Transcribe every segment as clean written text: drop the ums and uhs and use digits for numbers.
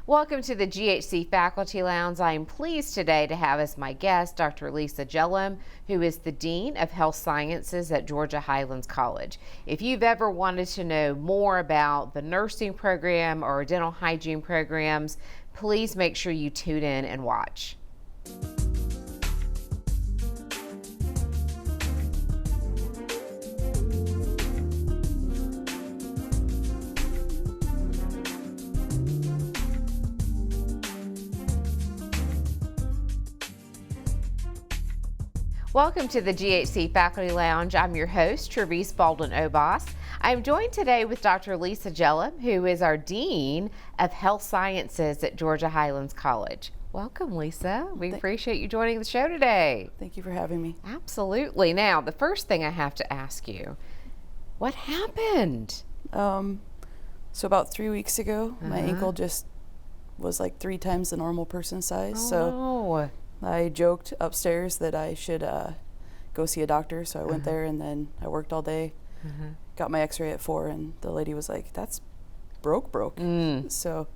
Welcome to the GHC Faculty Lounge. I am pleased today to have as my guest Dr. Lisa Jellum, who is the Dean of Health Sciences at Georgia Highlands College. If you've ever wanted to know more about the nursing program or dental hygiene programs, please make sure you tune in and watch. Welcome to the GHC Faculty Lounge. I'm your host, Travice Baldwin-Obas. I'm joined today with Dr. Lisa Jellum, who is our Dean of Health Sciences at Georgia Highlands College. Welcome, Lisa. We appreciate you joining the show today. Thank you for having me. Absolutely. Now, the first thing I have to ask you, what happened? So about 3 weeks ago, my ankle just was like 3 times the normal person size. No. I joked upstairs that I should go see a doctor, so I went there, and then I worked all day, got my x-ray at 4, and the lady was like, that's broke. So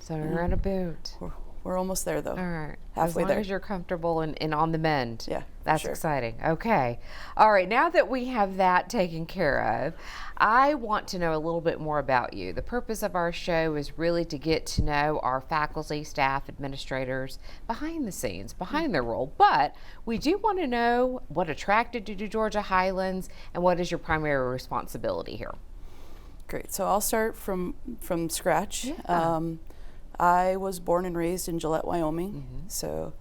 We're in a boot. We're almost there, though. All right. Halfway there. As long as you're comfortable and on the mend. Yeah, That's sure. exciting. Okay. All right. Now that we have that taken care of, I want to know a little bit more about you. The purpose of our show is really to get to know our faculty, staff, administrators behind the scenes, behind their role. But we do want to know what attracted you to Georgia Highlands and what is your primary responsibility here. Great. So I'll start from scratch. Yeah. I was born and raised in Gillette, Wyoming, so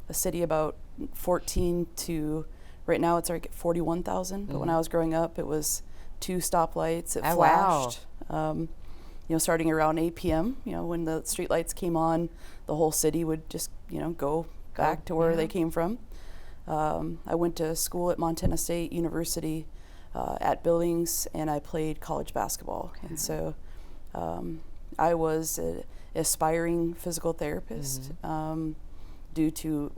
a city about 14 to, right now it's like 41,000, but when I was growing up it was 2 stoplights, it flashed. Starting around 8 p.m., when the street lights came on, the whole city would just, go back to where they came from. I went to school at Montana State University at Billings, and I played college basketball. And so I was an aspiring physical therapist due to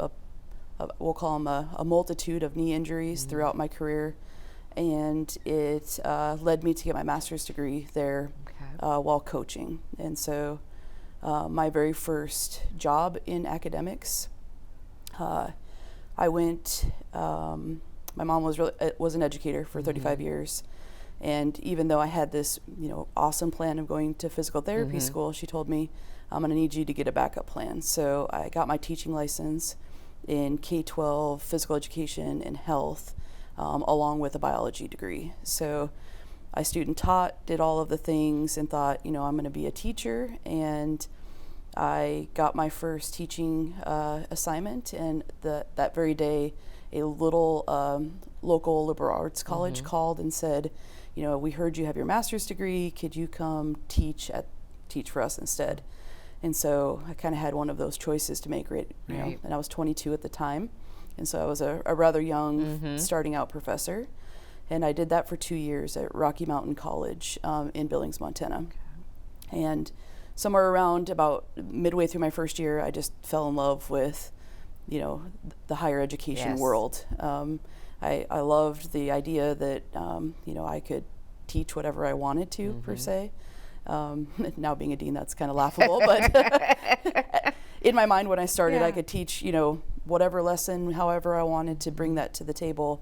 we'll call them a multitude of knee injuries throughout my career, and it led me to get my master's degree there while coaching. And so my very first job in academics, I went. My mom was an educator for 35 years. And even though I had this, awesome plan of going to physical therapy school, she told me, I'm going to need you to get a backup plan. So I got my teaching license in K-12, physical education, and health, along with a biology degree. So I student taught, did all of the things, and thought, I'm going to be a teacher. And I got my first teaching assignment, and that very day, a little local liberal arts college called and said, we heard you have your master's degree. Could you come teach for us instead? And so I kind of had one of those choices to make, right? And I was 22 at the time. And so I was a rather young starting out professor. And I did that for 2 years at Rocky Mountain College in Billings, Montana. And somewhere around about midway through my first year, I just fell in love with, the higher education world. I loved the idea that, I could teach whatever I wanted to, per se. Now being a dean, that's kind of laughable, but in my mind when I started, I could teach, whatever lesson, however I wanted to bring that to the table.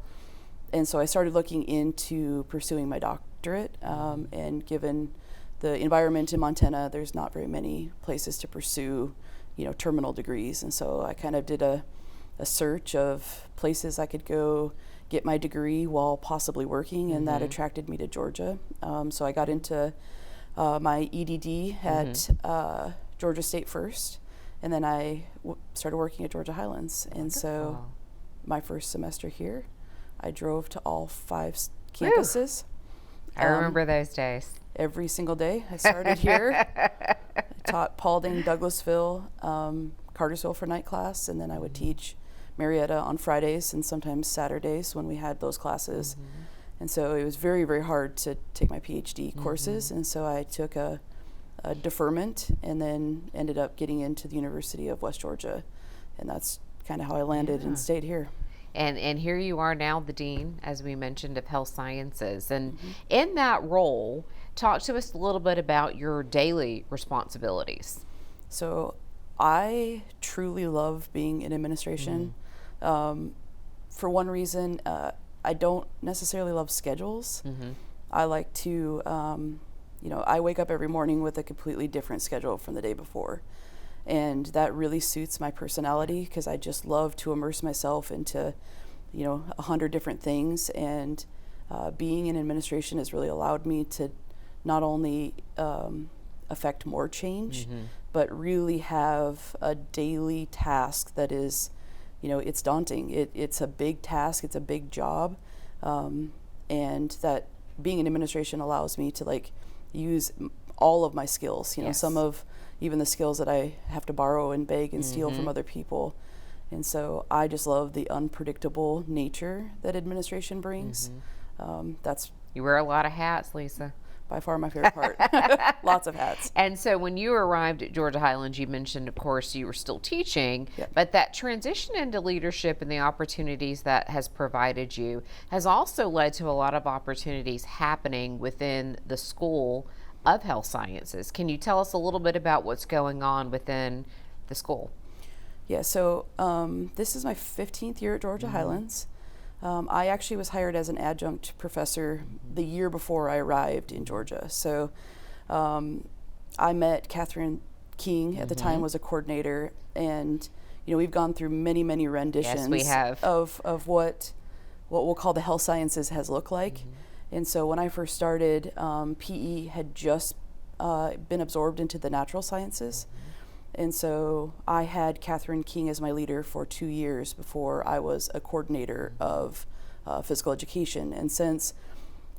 And so I started looking into pursuing my doctorate, and given the environment in Montana, there's not very many places to pursue, terminal degrees. And so I kind of did a search of places I could go get my degree while possibly working, and that attracted me to Georgia. So I got into my EDD at Georgia State first, and then I started working at Georgia Highlands. And so my first semester here, I drove to all 5 campuses. I remember those days. Every single day. I started here. I taught Paulding, Douglasville, Cartersville for night class, and then I would teach Marietta on Fridays and sometimes Saturdays when we had those classes. And so it was very, very hard to take my PhD courses, and so I took a deferment and then ended up getting into the University of West Georgia, and that's kind of how I landed and stayed here. And here you are now, the Dean, as we mentioned, of Health Sciences. And in that role, talk to us a little bit about your daily responsibilities. So I truly love being in administration. For one reason, I don't necessarily love schedules. I like to, I wake up every morning with a completely different schedule from the day before. And that really suits my personality because I just love to immerse myself into, 100 different things. And being in administration has really allowed me to not only affect more change, but really have a daily task that is, it's daunting. It's a big task. It's a big job. And that being in administration allows me to use all of my skills, some of even the skills that I have to borrow and beg and steal from other people. And so I just love the unpredictable nature that administration brings. That's You wear a lot of hats, Lisa. by far my favorite part. Lots of hats. And so when you arrived at Georgia Highlands, you mentioned, of course, you were still teaching, Yep. but that transition into leadership and the opportunities that has provided you has also led to a lot of opportunities happening within the School of Health Sciences. Can you tell us a little bit about what's going on within the school? Yeah, so this is my 15th year at Georgia Highlands. I actually was hired as an adjunct professor the year before I arrived in Georgia. So I met Catherine King, at the time was a coordinator, and we've gone through many renditions Yes, we have. of what we'll call the health sciences has looked like. And so when I first started, PE had just been absorbed into the natural sciences. And so I had Catherine King as my leader for 2 years before I was a coordinator of physical education. And since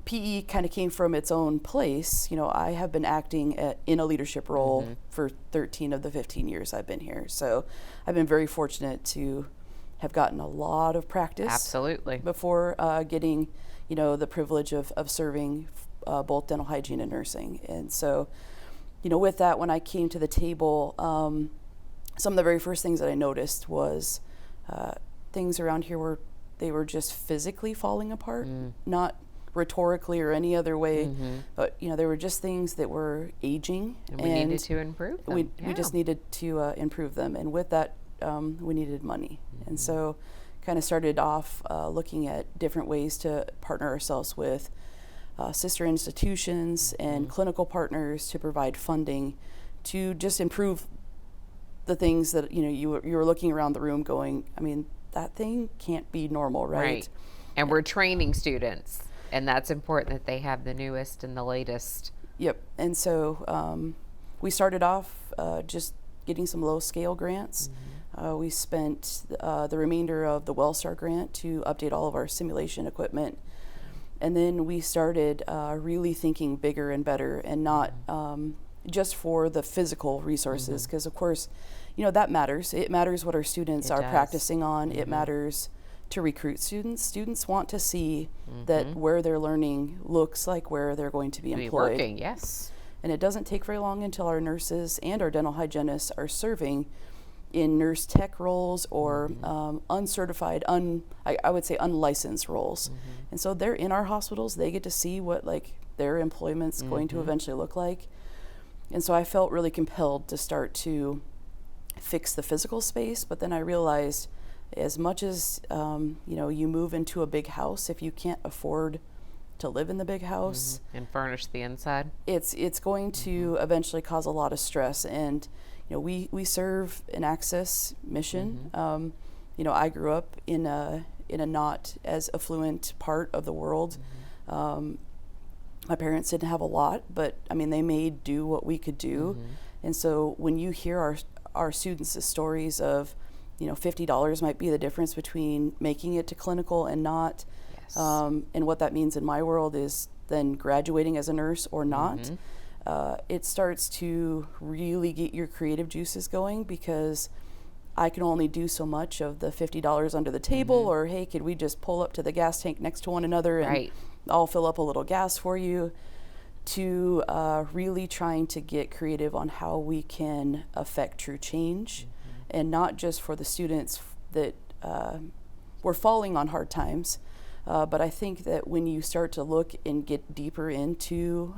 PE kind of came from its own place, I have been acting in a leadership role for 13 of the 15 years I've been here. So I've been very fortunate to have gotten a lot of practice. Absolutely. Before getting, the privilege of serving both dental hygiene and nursing. And so, with that, when I came to the table, some of the very first things that I noticed was things around here they were just physically falling apart, not rhetorically or any other way, but they were just things that were aging, and we needed to improve them. We just needed to improve them, and with that, we needed money, and so kind of started off looking at different ways to partner ourselves with sister institutions and clinical partners to provide funding to just improve the things that you were looking around the room going, I mean, that thing can't be normal, right? And we're training students, and that's important that they have the newest and the latest. Yep. And so we started off just getting some low scale grants. We spent the remainder of the WellStar grant to update all of our simulation equipment. And then we started really thinking bigger and better, and not just for the physical resources, because of course, that matters. It matters what our students are practicing on. It matters to recruit students. Students want to see that where they're learning looks like where they're going to be employed. Working, yes. And it doesn't take very long until our nurses and our dental hygienists are serving in nurse tech roles or uncertified, I would say unlicensed roles. And so they're in our hospitals. They get to see what their employment's going to eventually look like. And so I felt really compelled to start to fix the physical space. But then I realized, as much as you move into a big house, if you can't afford to live in the big house and furnish the inside, it's going to eventually cause a lot of stress. And we serve an access mission. I grew up in a not as affluent part of the world. My parents didn't have a lot, but I mean, they made do what we could do. And so when you hear our students' stories of, $50 might be the difference between making it to clinical and not, and what that means in my world is then graduating as a nurse or not. It starts to really get your creative juices going, because I can only do so much of the $50 under the table, or hey, could we just pull up to the gas tank next to one another and I'll fill up a little gas for you, to really trying to get creative on how we can affect true change, and not just for the students that were falling on hard times, but I think that when you start to look and get deeper into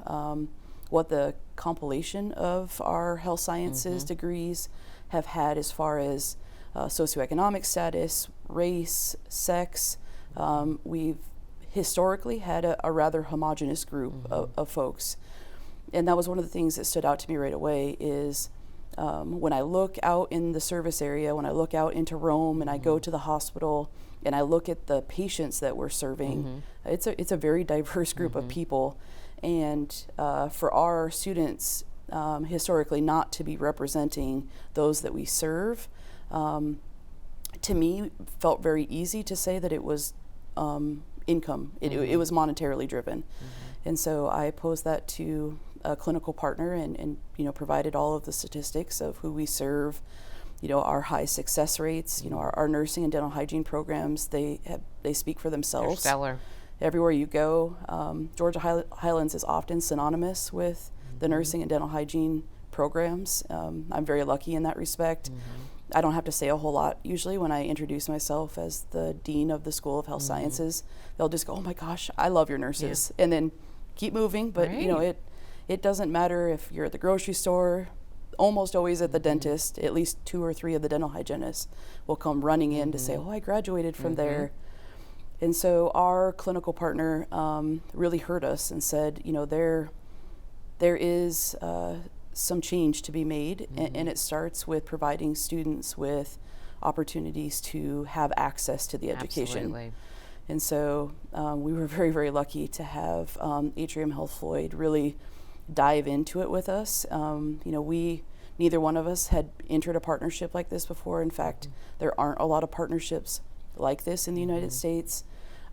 what the compilation of our health sciences degrees have had as far as socioeconomic status, race, sex. We've historically had a rather homogenous group of folks. And that was one of the things that stood out to me right away is when I look out in the service area, when I look out into Rome and I go to the hospital and I look at the patients that we're serving, it's a very diverse group of people. And for our students historically not to be representing those that we serve, to me felt very easy to say that it was income. It was monetarily driven. And so I posed that to a clinical partner and provided all of the statistics of who we serve, our high success rates, our nursing and dental hygiene programs, they speak for themselves. They're stellar. Everywhere you go, Georgia Highlands is often synonymous with the nursing and dental hygiene programs. I'm very lucky in that respect. I don't have to say a whole lot usually when I introduce myself as the dean of the School of Health Sciences. They'll just go, "Oh my gosh, I love your nurses," and then keep moving. But it doesn't matter if you're at the grocery store, almost always at the dentist. At least 2 or 3 of the dental hygienists will come running in to say, "Oh, I graduated from there." And so our clinical partner really heard us and said, there is some change to be made, and it starts with providing students with opportunities to have access to the education. Absolutely. And so we were very, very lucky to have Atrium Health Floyd really dive into it with us. Neither one of us had entered a partnership like this before. In fact, there aren't a lot of partnerships like this in the United States.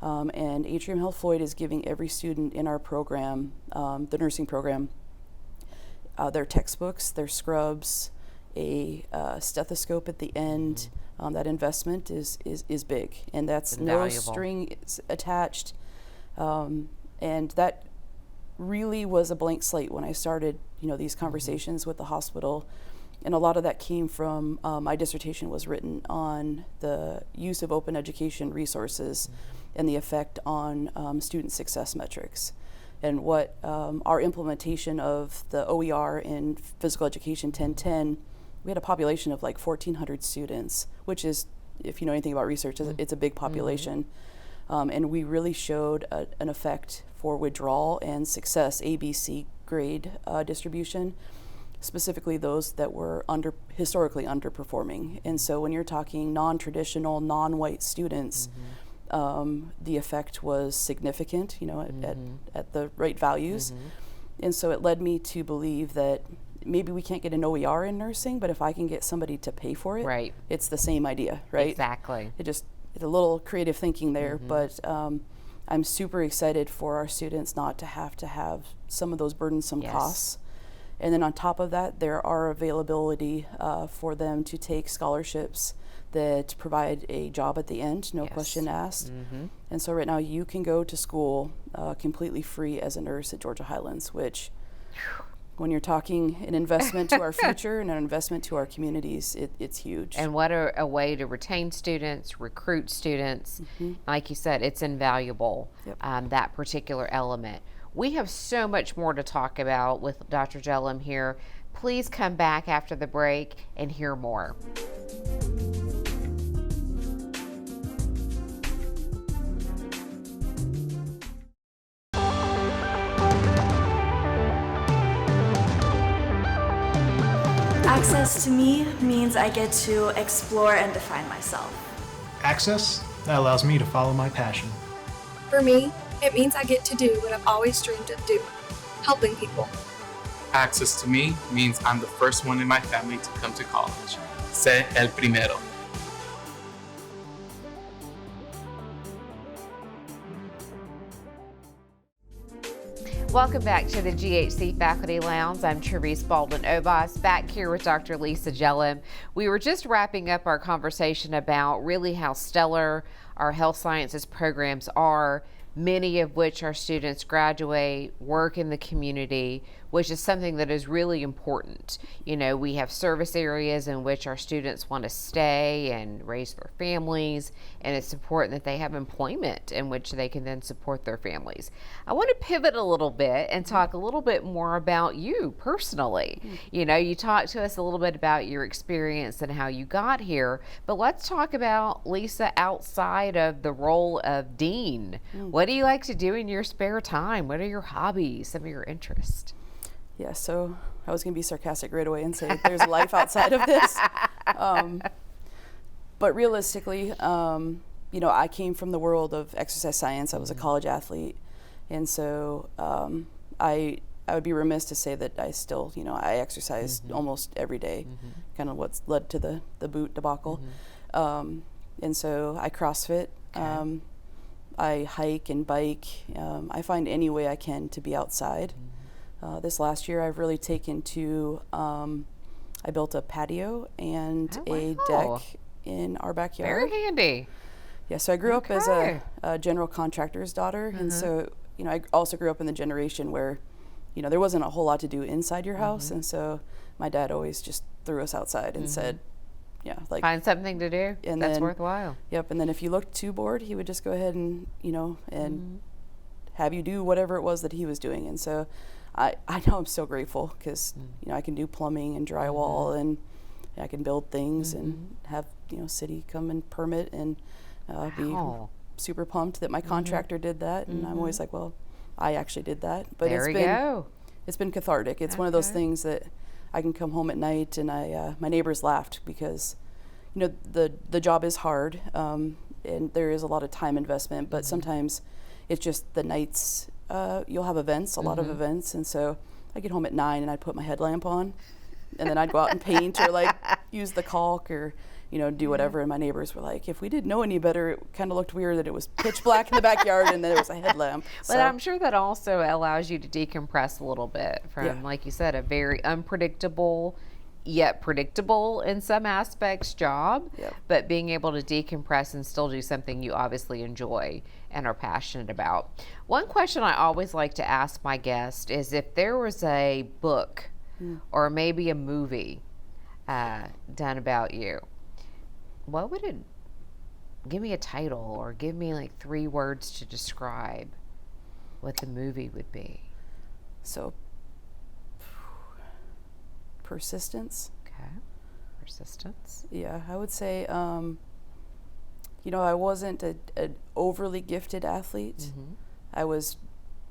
And Atrium Health Floyd is giving every student in our program, the nursing program, their textbooks, their scrubs, a stethoscope at the end. That investment is big, and that's no strings attached. And that really was a blank slate when I started, these conversations with the hospital. And a lot of that came from my dissertation was written on the use of open education resources and the effect on student success metrics. And what our implementation of the OER in Physical Education 1010, we had a population of like 1,400 students, which is, if you know anything about research, it's a big population. And we really showed an effect for withdrawal and success, ABC grade distribution, specifically those that were historically underperforming. And so when you're talking non-traditional, non-white students, the effect was significant, at the right values. And so it led me to believe that maybe we can't get an OER in nursing, but if I can get somebody to pay for it, it's the same idea, right? Exactly. It's a little creative thinking there, but I'm super excited for our students not to have some of those burdensome costs. And then on top of that, there are availability for them to take scholarships that provide a job at the end, no question asked. And so right now you can go to school completely free as a nurse at Georgia Highlands, which when you're talking an investment to our future and an investment to our communities, it's huge. And what a way to retain students, recruit students. Like you said, it's invaluable, that particular element. We have so much more to talk about with Dr. Jellum here. Please come back after the break and hear more. Access to me means I get to explore and define myself. Access? That allows me to follow my passion. For me, it means I get to do what I've always dreamed of doing, helping people. Access to me means I'm the first one in my family to come to college. Sé el primero. Welcome back to the GHC Faculty Lounge. I'm Travice Baldwin-Obas, back here with Dr. Lisa Jellum. We were just wrapping up our conversation about really how stellar our health sciences programs are, many of which our students graduate, work in the community. which is something that is really important. You know, we have service areas in which our students want to stay and raise their families, and it's important that they have employment in which they can then support their families. I want to pivot a little bit and talk a little bit more about you personally. You know, you talked to us a little bit about your experience and how you got here, but let's talk about Lisa outside of the role of dean. What do you like to do in your spare time? What are your hobbies, some of your interests? Yeah, so I was going to be sarcastic right away and say there's life outside of this. But realistically, you know, I came from the world of exercise science. I was a college athlete. And so I would be remiss to say that I still, you know, I exercise almost every day, kind of what's led to the boot debacle. And so I CrossFit. Okay. I hike and bike. I find any way I can to be outside. This last year, I've really taken to, I built a patio and a deck in our backyard. Very handy. Yeah, so I grew up as a general contractor's daughter, and so, you know, I also grew up in the generation where, you know, there wasn't a whole lot to do inside your house, and so my dad always just threw us outside and said, yeah, like, Find something to do and that's then- worthwhile. Yep, and then if you looked too bored, he would just go ahead and, you know, and have you do whatever it was that he was doing. And so I know I'm so grateful because, you know, I can do plumbing and drywall and I can build things and have, you know, city come and permit and be super pumped that my contractor did that. And I'm always like, well, I actually did that. But There we go. it's been cathartic. It's one of those things that I can come home at night and my neighbors laughed because, you know, the job is hard and there is a lot of time investment, but sometimes it's just the nights, you'll have events, a lot of events. And so I get home at 9 and I'd put my headlamp on and then I'd go out and paint or like use the caulk or, you know, do whatever. And my neighbors were like, if we didn't know any better, it kind of looked weird that it was pitch black in the backyard and there was a headlamp. But I'm sure that also allows you to decompress a little bit from, like you said, a very unpredictable yet predictable in some aspects job, but being able to decompress and still do something you obviously enjoy and are passionate about. One question I always like to ask my guests is if there was a book or maybe a movie done about you, what would it, give me a title or give me like 3 words to describe what the movie would be. So persistence. Okay. Persistence. Yeah, I would say, you know, I wasn't an overly gifted athlete. I was,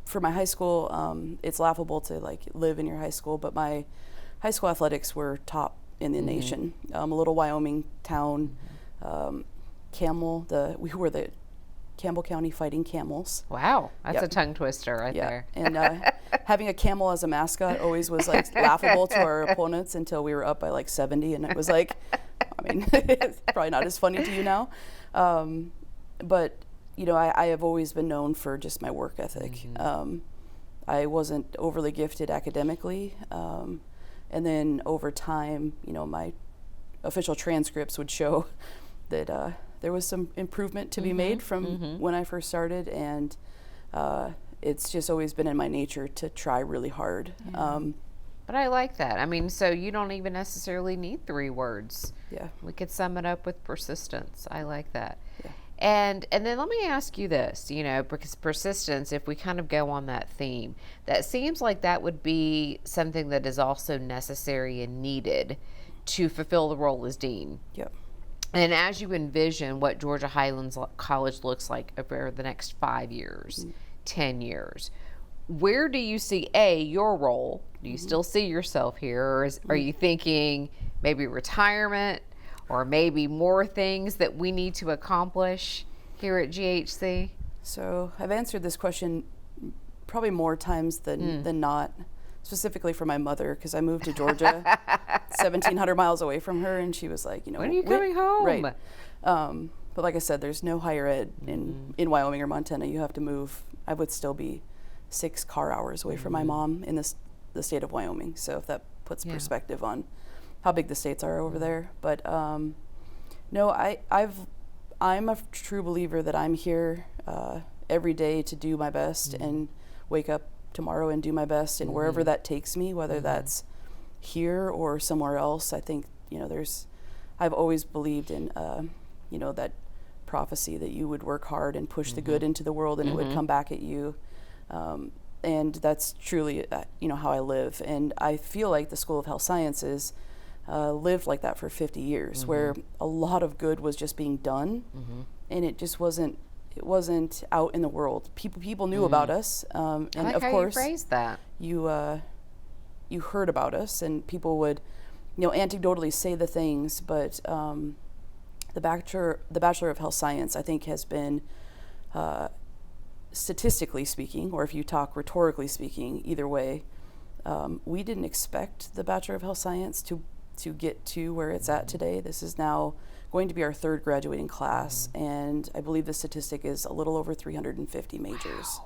for my high school, it's laughable to like live in your high school, but my high school athletics were top in the nation. A little Wyoming town, Camel, we were the Campbell County Fighting Camels. Wow, that's a tongue twister right there. And having a camel as a mascot always was like laughable to our opponents until we were up by like 70, and it was like, I mean, it's probably not as funny to you now, but you know, I have always been known for just my work ethic. I wasn't overly gifted academically, and then over time, you know, my official transcripts would show that there was some improvement to be made from when I first started, and it's just always been in my nature to try really hard. But I like that. I mean, so you don't even necessarily need 3 words. Yeah. We could sum it up with persistence. I like that. Yeah. And then let me ask you this, you know, because persistence, if we kind of go on that theme, that seems like that would be something that is also necessary and needed to fulfill the role as dean. Yep. And as you envision what Georgia Highlands College looks like over the next 5 years, 10 years, where do you see, your role? Do you still see yourself here? Or are you thinking maybe retirement or maybe more things that we need to accomplish here at GHC? So I've answered this question probably more times than not, specifically for my mother, because I moved to Georgia 1,700 miles away from her, and she was like, you know, when are you coming home? Right. But like I said, there's no higher ed in Wyoming or Montana. You have to move. I would still be 6 car hours away from my mom in the state of Wyoming. So if that puts perspective on how big the states are over there. But no, I'm a true believer that I'm here every day to do my best and wake up tomorrow and do my best, and wherever that takes me, whether that's here or somewhere else. I think, I've always believed in, that prophecy that you would work hard and push the good into the world, and it would come back at you. And that's truly, how I live. And I feel like the School of Health Sciences lived like that for 50 years, where a lot of good was just being done, and it just wasn't out in the world. People knew about us, and I like of how course you phrased that. You heard about us, and people would, anecdotally say the things. But the Bachelor of Health Science, I think, has been, statistically speaking, or if you talk rhetorically speaking, either way, we didn't expect the Bachelor of Health Science to get to where it's at today. This is now going to be our third graduating class, and I believe the statistic is a little over 350 majors.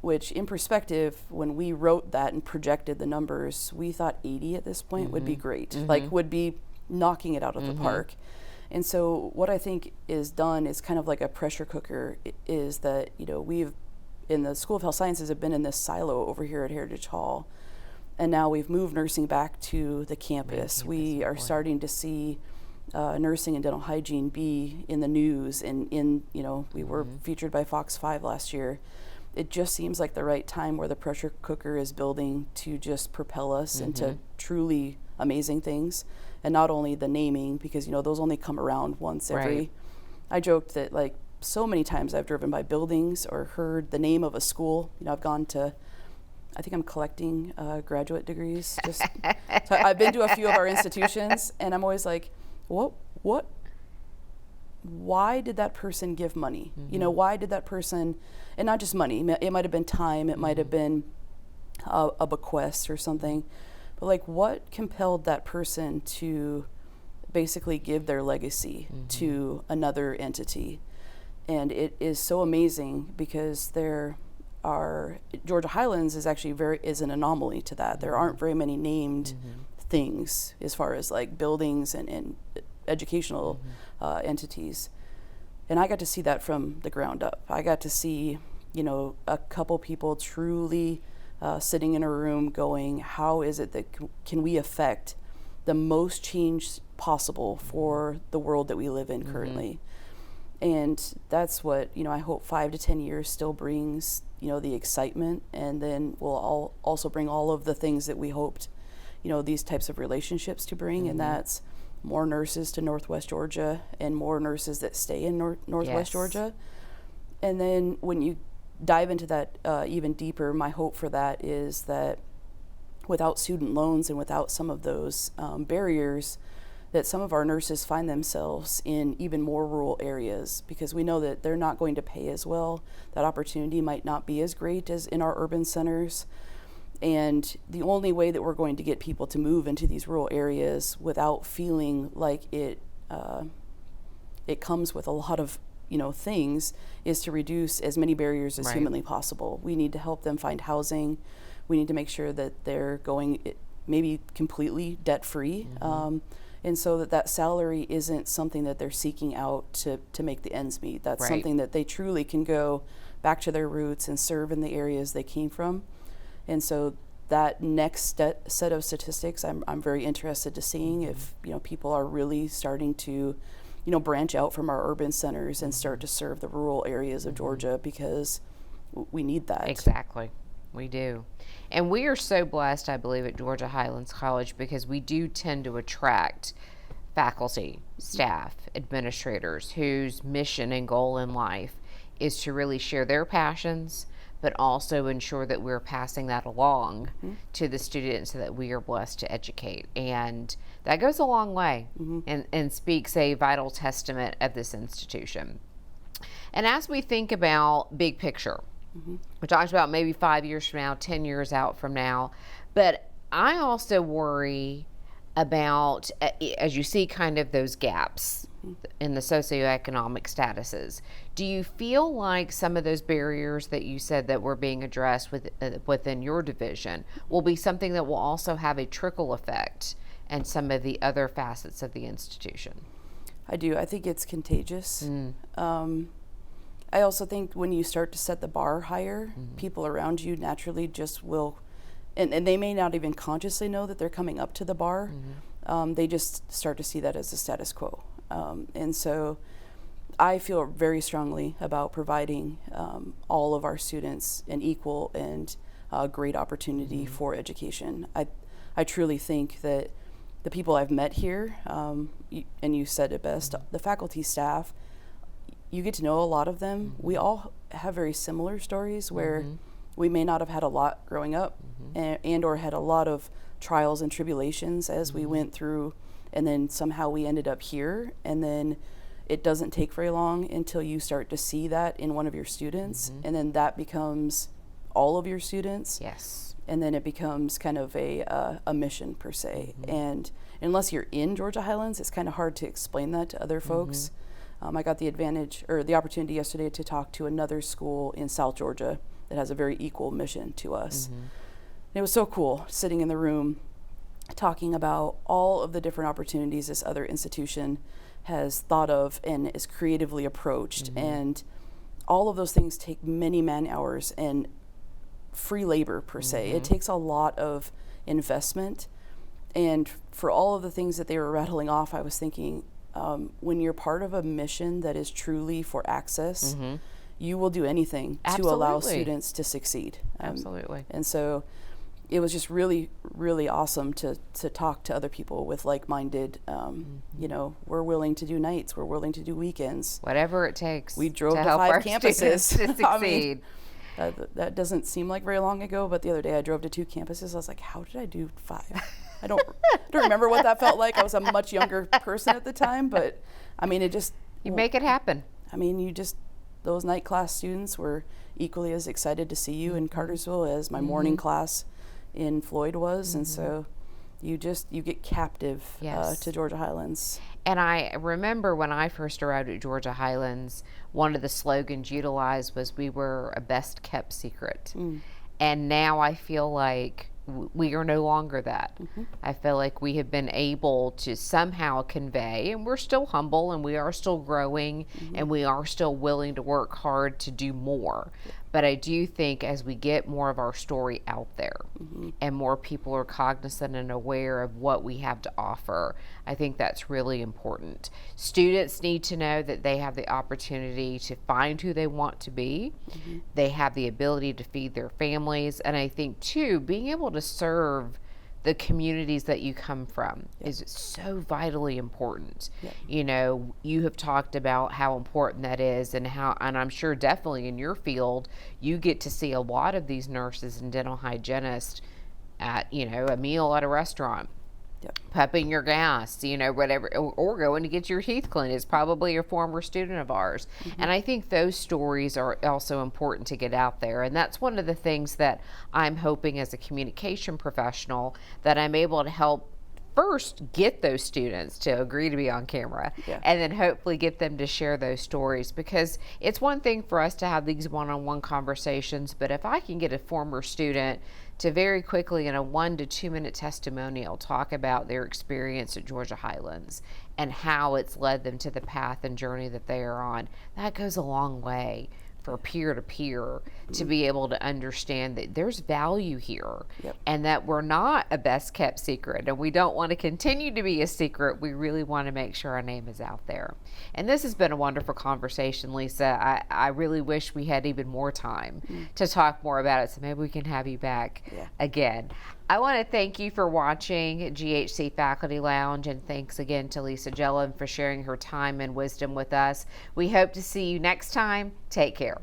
Which, in perspective, when we wrote that and projected the numbers, we thought 80 at this point would be great, would be knocking it out of the park. And so what I think is done is kind of like a pressure cooker, is that, we've, in the School of Health Sciences, have been in this silo over here at Heritage Hall, and now we've moved nursing back to the campus. We are starting to see nursing and dental hygiene be in the news, and we were featured by Fox 5 last year. It just seems like the right time where the pressure cooker is building to just propel us into truly amazing things. And not only the naming, because those only come around once every. I joked that, like, so many times I've driven by buildings or heard the name of a school. I've gone to, I think I'm collecting graduate degrees. So I've been to a few of our institutions, and I'm always like, what? Why did that person give money? Why did that person, and not just money, it might have been time, it might have been a bequest or something, but like, what compelled that person to basically give their legacy to another entity? And it is so amazing, because Georgia Highlands is actually is an anomaly to that. There aren't very many named things as far as like buildings and educational entities. And I got to see that from the ground up. I got to see, a couple people truly sitting in a room going, how is it that can we affect the most change possible for the world that we live in currently? And that's what, I hope 5 to 10 years still brings, the excitement, and then we'll also bring all of the things that we hoped, these types of relationships to bring, and that's more nurses to Northwest Georgia, and more nurses that stay in Northwest Georgia. And then when you dive into that even deeper, my hope for that is that without student loans and without some of those barriers, that some of our nurses find themselves in even more rural areas, because we know that they're not going to pay as well. That opportunity might not be as great as in our urban centers. And the only way that we're going to get people to move into these rural areas without feeling like it comes with a lot of things, is to reduce as many barriers as humanly possible. We need to help them find housing. We need to make sure that they're going maybe completely debt-free, and so that salary isn't something that they're seeking out to make the ends meet. That's something that they truly can go back to their roots and serve in the areas they came from. And so that next set of statistics, I'm very interested to seeing if people are really starting to branch out from our urban centers and start to serve the rural areas of Georgia, because we need that. Exactly. We do. And we are so blessed, I believe, at Georgia Highlands College, because we do tend to attract faculty, staff, administrators whose mission and goal in life is to really share their passions, but also ensure that we're passing that along to the students that we are blessed to educate. And that goes a long way and speaks a vital testament of this institution. And as we think about big picture, we talked about maybe 5 years from now, 10 years out from now, but I also worry about, as you see kind of those gaps in the socioeconomic statuses, do you feel like some of those barriers that you said that were being addressed within your division will be something that will also have a trickle effect and some of the other facets of the institution? I do. I think it's contagious. I also think when you start to set the bar higher, people around you naturally just will, and they may not even consciously know that they're coming up to the bar. They just start to see that as the status quo. And so I feel very strongly about providing all of our students an equal and great opportunity for education. I truly think that the people I've met here, and you said it best, the faculty, staff, you get to know a lot of them. We all have very similar stories where we may not have had a lot growing up and or had a lot of trials and tribulations as we went through, and then somehow we ended up here, and then it doesn't take very long until you start to see that in one of your students, and then that becomes all of your students. Yes. And then it becomes kind of a mission per se. And unless you're in Georgia Highlands, it's kind of hard to explain that to other folks. I got the opportunity yesterday to talk to another school in South Georgia that has a very equal mission to us. And it was so cool sitting in the room talking about all of the different opportunities this other institution has thought of and is creatively approached. And all of those things take many man hours and free labor per se. It takes a lot of investment. And for all of the things that they were rattling off, I was thinking, when you're part of a mission that is truly for access, you will do anything to allow students to succeed. Absolutely. And so it was just really, really awesome to talk to other people with like-minded, you know, we're willing to do nights, we're willing to do weekends. Whatever it takes. We drove to to help 5 our campuses. students to succeed. I mean, that doesn't seem like very long ago, but the other day I drove to 2 campuses. I was like, how did I do 5? I don't remember what that felt like. I was a much younger person at the time, but I mean, it just... You make it happen. I mean, those night class students were equally as excited to see you in Cartersville as my morning class in Floyd was. And so you get captive to Georgia Highlands. And I remember when I first arrived at Georgia Highlands, one of the slogans utilized was, we were a best kept secret. And now I feel like we are no longer that. I feel like we have been able to somehow convey, and we're still humble and we are still growing and we are still willing to work hard to do more. But I do think as we get more of our story out there and more people are cognizant and aware of what we have to offer, I think that's really important. Students need to know that they have the opportunity to find who they want to be. They have the ability to feed their families. And I think too, being able to serve the communities that you come from is so vitally important. You know, you have talked about how important that is, and I'm sure definitely in your field, you get to see a lot of these nurses and dental hygienists at, you know, a meal at a restaurant. Pumping your gas, you know, whatever, or going to get your teeth cleaned is probably a former student of ours. And I think those stories are also important to get out there. And that's one of the things that I'm hoping as a communication professional that I'm able to help first get those students to agree to be on camera, and then hopefully get them to share those stories, because it's one thing for us to have these one-on-one conversations, but if I can get a former student to very quickly in a 1 to 2 minute testimonial talk about their experience at Georgia Highlands and how it's led them to the path and journey that they are on, that goes a long way for peer-to-peer to be able to understand that there's value here, and that we're not a best kept secret, and we don't want to continue to be a secret. We really want to make sure our name is out there. And this has been a wonderful conversation, Lisa. I really wish we had even more time to talk more about it, so maybe we can have you back again. I want to thank you for watching GHC Faculty Lounge, and thanks again to Lisa Jellum for sharing her time and wisdom with us. We hope to see you next time. Take care.